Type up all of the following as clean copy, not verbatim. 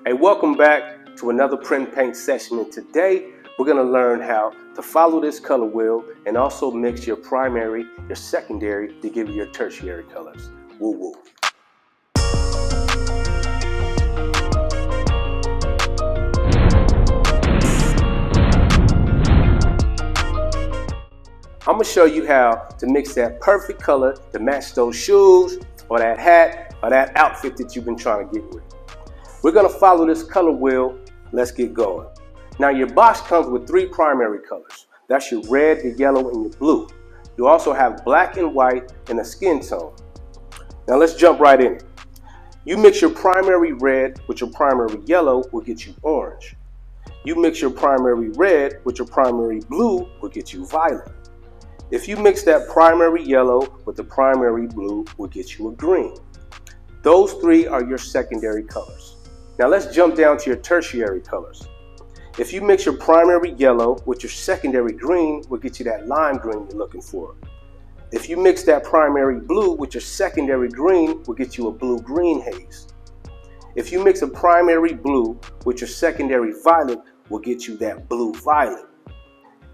Hey, welcome back to another print and paint session, and today we're going to learn how to follow this color wheel and also mix your primary, your secondary to give you your tertiary colors. Woo woo. I'm going to show you how to mix that perfect color to match those shoes or that hat or that outfit that you've been trying to get with. We're going to follow this color wheel. Let's get going. Now your box comes with three primary colors. That's your red, your yellow, and your blue. You also have black and white and a skin tone. Now let's jump right in. You mix your primary red with your primary yellow will get you orange. You mix your primary red with your primary blue will get you violet. If you mix that primary yellow with the primary blue will get you a green. Those three are your secondary colors. Now let's jump down to your tertiary colors. If you mix your primary yellow with your secondary green, will get you that lime green you're looking for. If you mix that primary blue with your secondary green, will get you a blue-green haze. If you mix a primary blue with your secondary violet, will get you that blue-violet.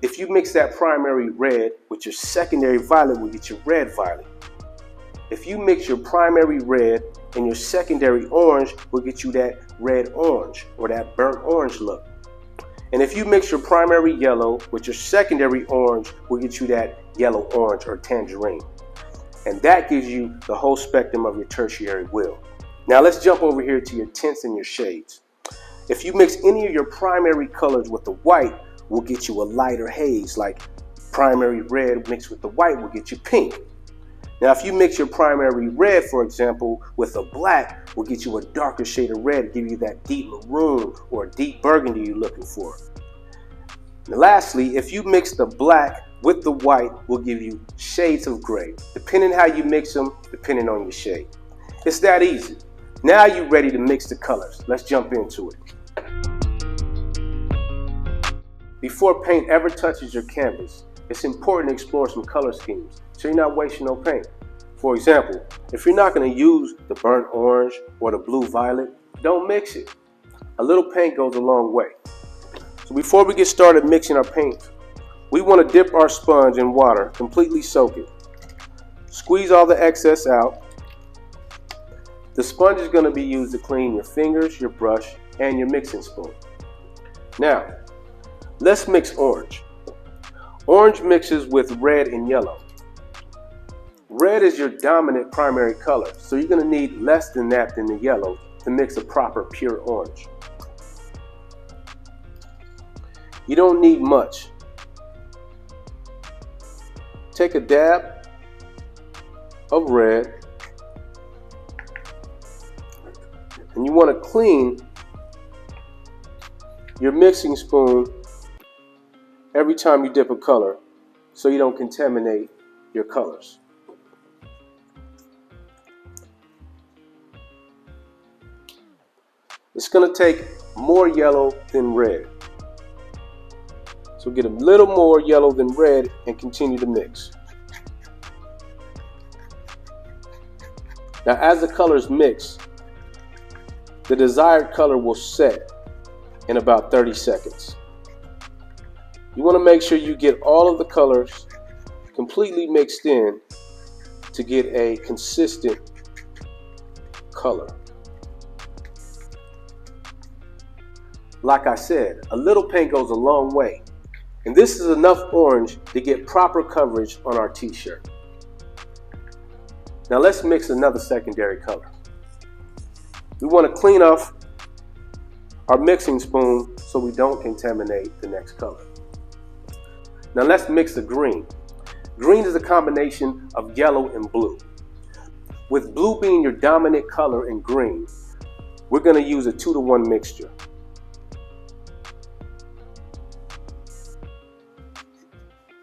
If you mix that primary red with your secondary violet, will get you red-violet. If you mix your primary red and your secondary orange, will get you that red-orange or that burnt orange look. And if you mix your primary yellow with your secondary orange, will get you that yellow-orange or tangerine. And that gives you the whole spectrum of your tertiary wheel. Now let's jump over here to your tints and your shades. If you mix any of your primary colors with the white, will get you a lighter haze, like primary red mixed with the white will get you pink. Now if you mix your primary red, for example, with a black, will get you a darker shade of red, give you that deep maroon or deep burgundy you're looking for. Now lastly, if you mix the black with the white, will give you shades of gray, depending how you mix them, depending on your shade. It's that easy. Now you're ready to mix the colors. Let's jump into it. Before paint ever touches your canvas, it's important to explore some color schemes so you're not wasting no paint. For example, if you're not going to use the burnt orange or the blue-violet, don't mix it. A little paint goes a long way. So before we get started mixing our paint, we want to dip our sponge in water, completely soak it. Squeeze all the excess out. The sponge is going to be used to clean your fingers, your brush, and your mixing spoon. Now, let's mix orange. Orange mixes with red and yellow. Red is your dominant primary color, so you're going to need less than that than the yellow to mix a proper pure orange. You don't need much. Take a dab of red, and you want to clean your mixing spoon every time you dip a color so you don't contaminate your colors. It's going to take more yellow than red. So get a little more yellow than red and continue to mix. Now as the colors mix, the desired color will set in about 30 seconds. You want to make sure you get all of the colors completely mixed in to get a consistent color. Like I said, a little paint goes a long way, and this is enough orange to get proper coverage on our t-shirt. Now let's mix another secondary color. We want to clean off our mixing spoon so we don't contaminate the next color. Now let's mix the green. Green is a combination of yellow and blue. With blue being your dominant color in green, we're going to use a 2-to-1 mixture.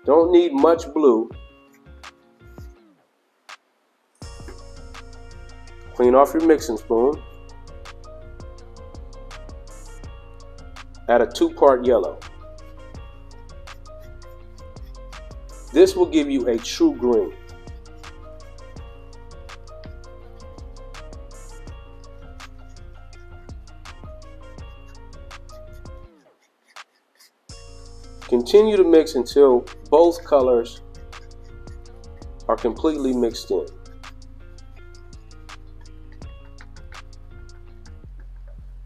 Don't need much blue. Clean off your mixing spoon. Add a 2-part yellow. This will give you a true green. Continue to mix until both colors are completely mixed in.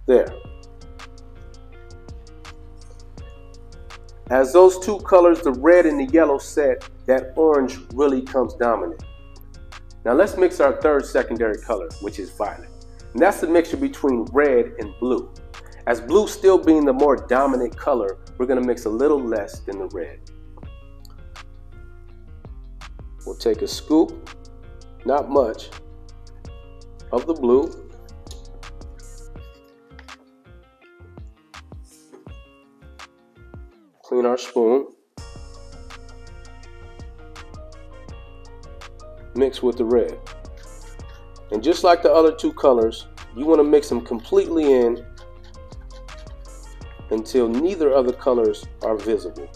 There. As those two colors, the red and the yellow, set, that orange really comes dominant. Now let's mix our third secondary color, which is violet. And that's the mixture between red and blue. As blue still being the more dominant color, we're going to mix a little less than the red. We'll take a scoop, not much, of the blue. Clean our spoon. Mix with the red. And just like the other two colors, you want to mix them completely in until neither of the colors are visible.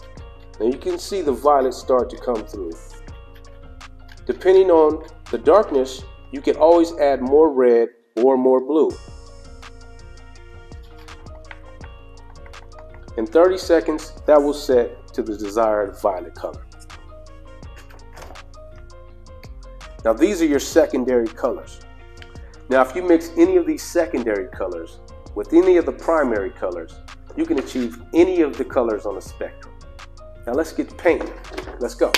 Now you can see the violet start to come through. Depending on the darkness, you can always add more red or more blue. In 30 seconds, that will set to the desired violet color. Now these are your secondary colors. Now if you mix any of these secondary colors with any of the primary colors, you can achieve any of the colors on the spectrum. Now let's get painting. Let's go.